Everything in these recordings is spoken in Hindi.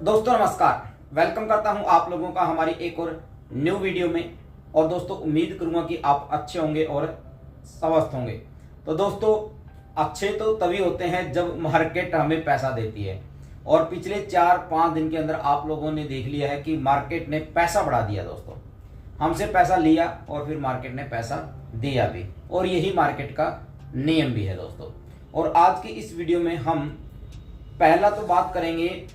दोस्तों नमस्कार, वेलकम करता हूं आप लोगों का हमारी एक और न्यू वीडियो में। और दोस्तों उम्मीद करूंगा कि आप अच्छे होंगे और स्वस्थ होंगे। तो दोस्तों अच्छे तो तभी होते हैं जब मार्केट हमें पैसा देती है, और पिछले 4-5 दिन के अंदर आप लोगों ने देख लिया है कि मार्केट ने पैसा बढ़ा दिया। दोस्तों हमसे पैसा लिया और फिर मार्केट ने पैसा दिया भी, और यही मार्केट का नियम भी है दोस्तों। और आज की इस वीडियो में हम पहला तो बात करेंगे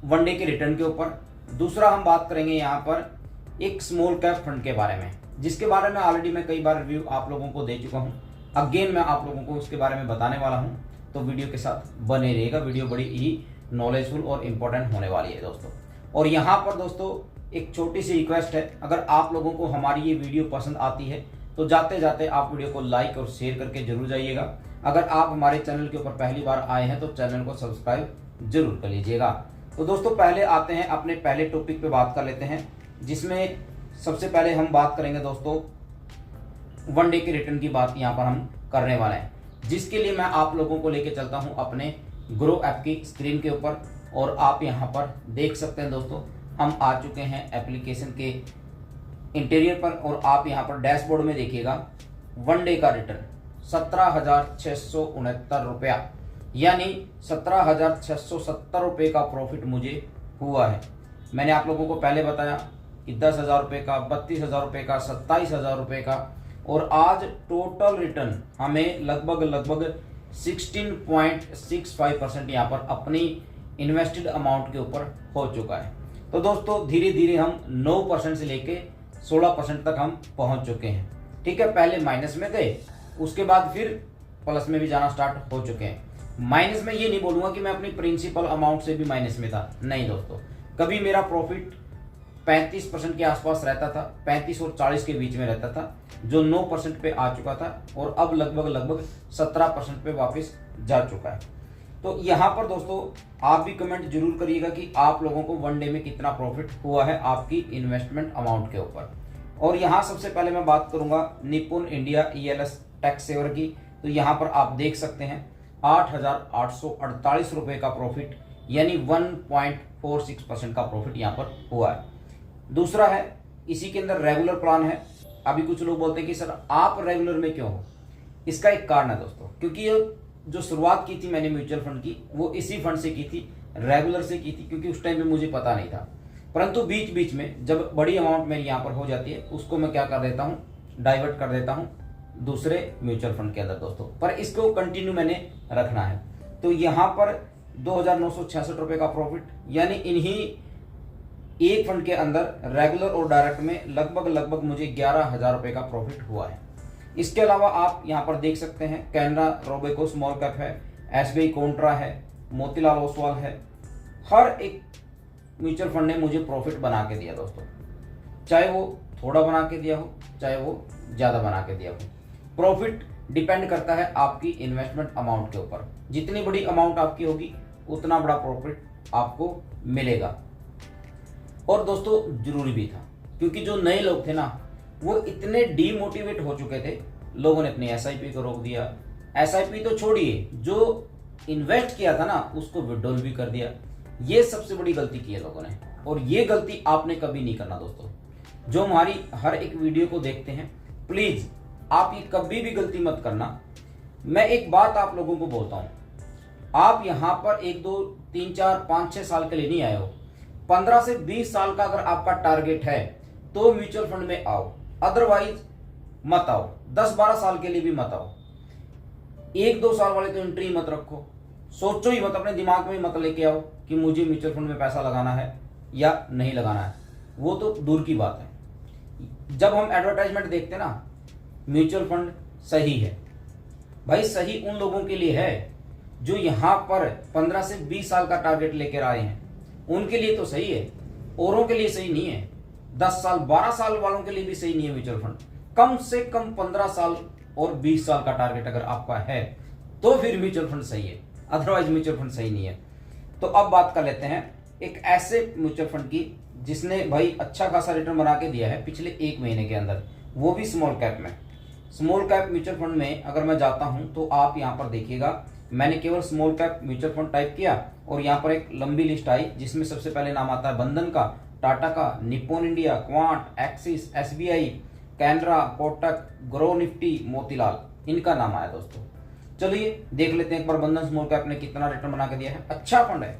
वनडे के रिटर्न के ऊपर, दूसरा हम बात करेंगे यहाँ पर एक स्मॉल कैप फंड के बारे में, जिसके बारे में ऑलरेडी मैं कई बार रिव्यू आप लोगों को दे चुका हूँ। अगेन मैं आप लोगों को उसके बारे में बताने वाला हूँ, तो वीडियो के साथ बने रहिएगा। वीडियो बड़ी ही नॉलेजफुल और इम्पोर्टेंट होने वाली है दोस्तों। और यहाँ पर दोस्तों एक छोटी सी रिक्वेस्ट है, अगर आप लोगों को हमारी ये वीडियो पसंद आती है तो जाते जाते आप वीडियो को लाइक और शेयर करके जरूर जाइएगा। अगर आप हमारे चैनल के ऊपर पहली बार आए हैं तो चैनल को सब्सक्राइब जरूर कर लीजिएगा। तो दोस्तों पहले आते हैं अपने पहले टॉपिक पे बात कर लेते हैं, जिसमें सबसे पहले हम बात करेंगे दोस्तों वनडे के रिटर्न की बात यहाँ पर हम करने वाले हैं, जिसके लिए मैं आप लोगों को लेके चलता हूँ अपने ग्रो ऐप की स्क्रीन के ऊपर। और आप यहाँ पर देख सकते हैं दोस्तों, हम आ चुके हैं एप्लीकेशन के इंटीरियर पर, और आप यहाँ पर डैशबोर्ड में देखिएगा वनडे का रिटर्न 17,669 रुपया, यानी 17,670 रुपये का प्रॉफिट मुझे हुआ है। मैंने आप लोगों को पहले बताया कि 10,000 रुपये का, 32,000 रुपये का, 27,000 रुपये का, और आज टोटल रिटर्न हमें लगभग 16.65% यहाँ पर अपनी इन्वेस्टेड अमाउंट के ऊपर हो चुका है। तो दोस्तों धीरे धीरे हम 9% से लेके 16% तक हम पहुँच चुके हैं। ठीक है, पहले माइनस में थे, उसके बाद फिर प्लस में भी जाना स्टार्ट हो चुके हैं। माइनस में ये नहीं बोलूंगा कि मैं अपनी प्रिंसिपल अमाउंट से भी माइनस में था, नहीं दोस्तों। कभी मेरा प्रॉफिट 35% के आसपास रहता था, 35 और 40 के बीच में रहता था, जो 9% पे आ चुका था, और अब लगभग 17% पे वापस जा चुका है। तो यहाँ पर दोस्तों आप भी कमेंट जरूर करिएगा कि आप लोगों को वनडे में कितना प्रॉफिट हुआ है आपकी इन्वेस्टमेंट अमाउंट के ऊपर। और यहाँ सबसे पहले मैं बात करूंगा निपुण इंडिया ELS टैक्स सेवर की। तो यहाँ पर आप देख सकते हैं 8,848 रुपये का प्रॉफिट, यानी 1.46% का प्रॉफिट यहाँ पर हुआ है। दूसरा है इसी के अंदर रेगुलर प्लान है। अभी कुछ लोग बोलते हैं कि सर आप रेगुलर में क्यों हो, इसका एक कारण है दोस्तों, क्योंकि ये जो शुरुआत की थी मैंने म्यूचुअल फंड की, वो इसी फंड से की थी, रेगुलर से की थी, क्योंकि उस टाइम में मुझे पता नहीं था। परंतु बीच बीच में जब बड़ी अमाउंट मेरी यहाँ पर हो जाती है, उसको मैं क्या कर देता हूँ, डाइवर्ट कर देता हूँ दूसरे म्यूचुअल फंड के अंदर दोस्तों, पर इसको कंटिन्यू मैंने रखना है। तो यहाँ पर 2,966 रुपये का प्रॉफिट, यानी इन्हीं एक फंड के अंदर रेगुलर और डायरेक्ट में लगभग मुझे 11,000 रुपये का प्रॉफिट हुआ है। इसके अलावा आप यहाँ पर देख सकते हैं कैनरा रोबेको स्मॉल कैप है, SBI कॉन्ट्रा है, मोतीलाल ओसवाल है। हर एक म्यूचुअल फंड ने मुझे प्रॉफिट बना के दिया दोस्तों, चाहे वो थोड़ा बना के दिया हो, चाहे वो ज़्यादा बना के दिया हो। प्रॉफिट डिपेंड करता है आपकी इन्वेस्टमेंट अमाउंट के ऊपर। जितनी बड़ी अमाउंट आपकी होगी उतना बड़ा प्रॉफिट आपको मिलेगा। और दोस्तों जरूरी भी था, क्योंकि जो नए लोग थे ना, वो इतने डीमोटिवेट हो चुके थे, लोगों ने अपनी SIP को रोक दिया। SIP तो छोड़िए, जो इन्वेस्ट किया था ना उसको विड्रॉल भी कर दिया। ये सबसे बड़ी गलती की है लोगों ने, और ये गलती आपने कभी नहीं करना दोस्तों। जो हमारी हर एक वीडियो को देखते हैं, प्लीज आप ये कभी भी गलती मत करना। मैं एक बात आप लोगों को बोलता हूं, आप यहां पर 1, 2, 3, 4, 5, 6 साल के लिए नहीं आए हो। 15 से 20 साल का अगर आपका टारगेट है तो म्यूचुअल फंड में आओ, अदरवाइज मत आओ। 10-12 साल के लिए भी मत आओ। 1-2 साल वाले तो एंट्री मत रखो, सोचो ही मत, अपने दिमाग में मत लेके आओ कि मुझे म्यूचुअल फंड में पैसा लगाना है या नहीं लगाना है, वो तो दूर की बात है। जब हम एडवर्टाइजमेंट देखते हैं ना, म्यूचुअल फंड सही है भाई, सही उन लोगों के लिए है जो यहाँ पर 15 से 20 साल का टारगेट लेकर आए हैं, उनके लिए तो सही है, औरों के लिए सही नहीं है। 10 साल 12 साल वालों के लिए भी सही नहीं है म्यूचुअल फंड। कम से कम 15 साल और 20 साल का टारगेट अगर आपका है तो फिर म्यूचुअल फंड सही है, अदरवाइज म्यूचुअल फंड सही नहीं है। तो अब बात कर लेते हैं एक ऐसे म्यूचुअल फंड की जिसने भाई अच्छा खासा रिटर्न बना के दिया है पिछले 1 महीने के अंदर, वो भी स्मॉल कैप में। स्मॉल कैप म्यूचुअल फंड में अगर मैं जाता हूं तो आप यहां पर देखिएगा, मैंने केवल small cap mutual fund type किया और यहाँ पर एक लंबी लिस्ट आई जिसमें सबसे पहले नाम आता है बंधन का, टाटा का, Nippon India, quant, axis, SBI, Canara, Kotak, grow Nifty, Motilal, इनका नाम आया दोस्तों। चलिए देख लेते हैं एक बार बंधन स्मॉल कैप ने कितना रिटर्न बना के दिया है। अच्छा फंड है,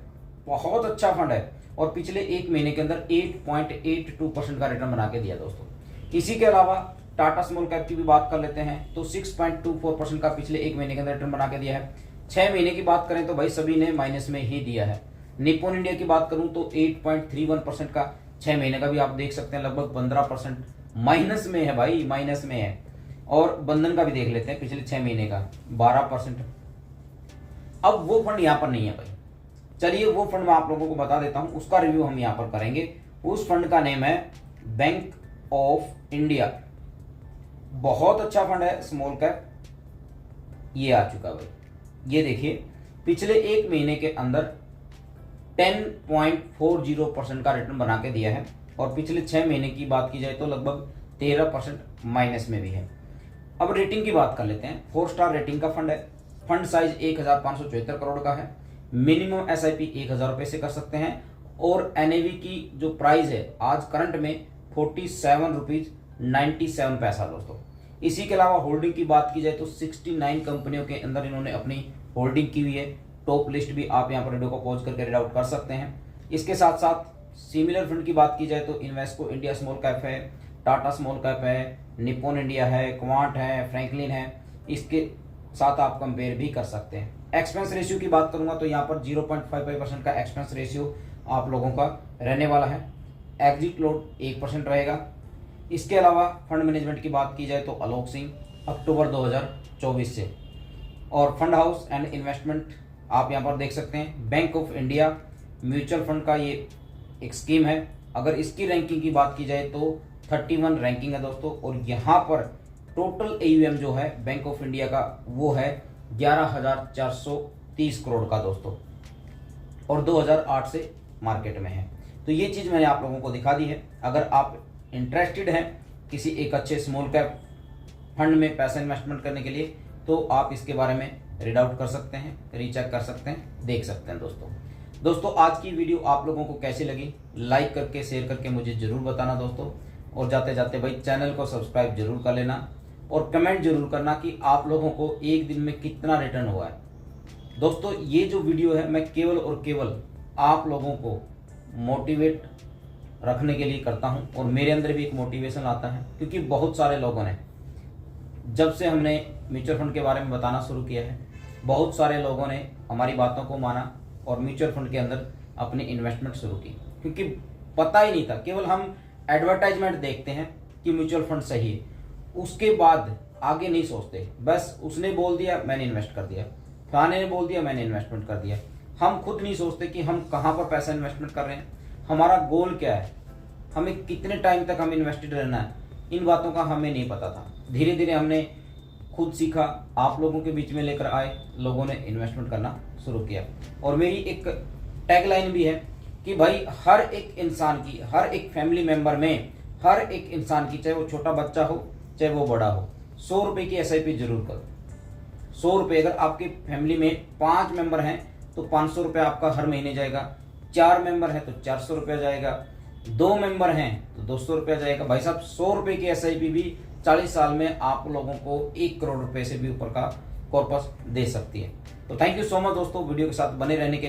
बहुत अच्छा फंड है और पिछले एक महीने के अंदर 8.82% का रिटर्न बना के दिया दोस्तों। इसी के अलावा टाटा स्मॉल कैप की भी बात कर लेते हैं तो 6.24% का पिछले एक महीने के अंदर रिटर्न बना के दिया है। 6 महीने की बात करें तो भाई सभी ने माइनस में ही दिया है। निप्पॉन इंडिया की बात करूं तो 8.31% का 6 महीने का भी आप देख सकते हैं, लगभग 15% माइनस में है भाई, माइनस में है। और बंधन का भी देख लेते हैं पिछले 6 महीने का 12%। अब वो फंड यहां पर नहीं है भाई, चलिए वो फंड मैं आप लोगों को बता देता हूं, उसका रिव्यू हम यहां पर करेंगे। उस फंड का नेम है बैंक ऑफ इंडिया। बहुत अच्छा फंड है स्मॉल कैप, ये आ चुका भाई। ये देखिए पिछले एक महीने के अंदर 10.40% का रिटर्न बना के दिया है और पिछले 6 महीने की बात की जाए तो लगभग 13% माइनस में भी है। अब रेटिंग की बात कर लेते हैं। 4 स्टार रेटिंग का फंड है। फंड साइज 1574 करोड़ का है। मिनिमम एसआईपी 1000 रुपए से कर सकते हैं और एनएवी की जो प्राइस है आज करंट में 47 रुपीज 97 पैसा दोस्तों। इसी के अलावा होल्डिंग की बात की जाए तो 69 कंपनियों के अंदर इन्होंने अपनी होल्डिंग की हुई है। टॉप लिस्ट भी आप यहाँ पर वीडियो को पॉज करके रीड आउट कर सकते हैं। इसके साथ साथ सिमिलर फंड की बात की जाए तो इन्वेस्को इंडिया स्मॉल कैप है, टाटा स्मॉल कैप है, निप्पॉन इंडिया है, क्वांट है, फ्रैंकलिन है, इसके साथ आप कंपेयर भी कर सकते हैं। एक्सपेंस रेशियो की बात करूंगा तो यहाँ पर 0.55% का एक्सपेंस रेशियो आप लोगों का रहने वाला है। एग्जिट लोड 1% रहेगा। इसके अलावा फंड मैनेजमेंट की बात की जाए तो आलोक सिंह अक्टूबर 2024 से। और फंड हाउस एंड इन्वेस्टमेंट आप यहाँ पर देख सकते हैं, bank of India mutual fund का ये एक स्कीम है। अगर इसकी रैंकिंग की बात की जाए तो 31 रैंकिंग है दोस्तों और यहाँ पर टोटल AUM जो है बैंक ऑफ इंडिया का वो है 11,430 करोड़ का दोस्तों और 2008 से मार्केट में है। तो ये चीज़ मैंने आप लोगों को दिखा दी है। अगर आप इंटरेस्टेड हैं किसी एक अच्छे स्मॉल कैप फंड में पैसा इन्वेस्टमेंट करने के लिए तो आप इसके बारे में रीड आउट कर सकते हैं, रीचेक कर सकते हैं, देख सकते हैं दोस्तों। आज की वीडियो आप लोगों को कैसी लगी लाइक करके शेयर करके मुझे जरूर बताना दोस्तों। और जाते जाते भाई चैनल को सब्सक्राइब जरूर कर लेना और कमेंट जरूर करना कि आप लोगों को एक दिन में कितना रिटर्न हुआ है। दोस्तों ये जो वीडियो है मैं केवल और केवल आप लोगों को मोटिवेट रखने के लिए करता हूं और मेरे अंदर भी एक मोटिवेशन आता है क्योंकि बहुत सारे लोगों ने जब से हमने म्यूचुअल फंड के बारे में बताना शुरू किया है बहुत सारे लोगों ने हमारी बातों को माना और म्यूचुअल फंड के अंदर अपनी इन्वेस्टमेंट शुरू की क्योंकि पता ही नहीं था। केवल हम एडवर्टाइजमेंट देखते हैं कि म्यूचुअल फंड सही है, उसके बाद आगे नहीं सोचते। बस उसने बोल दिया मैंने इन्वेस्ट कर दिया, फलाने ने बोल दिया मैंने इन्वेस्टमेंट कर दिया। हम खुद नहीं सोचते कि हम कहाँ पर पैसा इन्वेस्टमेंट कर रहे हैं, हमारा गोल क्या है, हमें कितने टाइम तक हम इन्वेस्टेड रहना है। इन बातों का हमें नहीं पता था। धीरे धीरे हमने खुद सीखा, आप लोगों के बीच में लेकर आए, लोगों ने इन्वेस्टमेंट करना शुरू किया। और मेरी एक टैगलाइन भी है कि भाई हर एक इंसान की, हर एक फैमिली मेंबर में, हर एक इंसान की, चाहे वो छोटा बच्चा हो चाहे वो बड़ा हो, 100 रुपये की SIP जरूर करो। 100 रुपये, अगर आपकी फैमिली में 5 मेंबर हैं तो 500 रुपये आपका हर महीने जाएगा। 4 मेंबर हैं तो 400 रुपया जाएगा। 2 मेंबर हैं तो 200 रुपया जाएगा। भाई साहब 100 रुपये की SIP भी 40 साल में आप लोगों को 1 करोड़ रुपए से भी ऊपर का कॉर्पस दे सकती है। तो थैंक यू सो मच दोस्तों वीडियो के साथ बने रहने के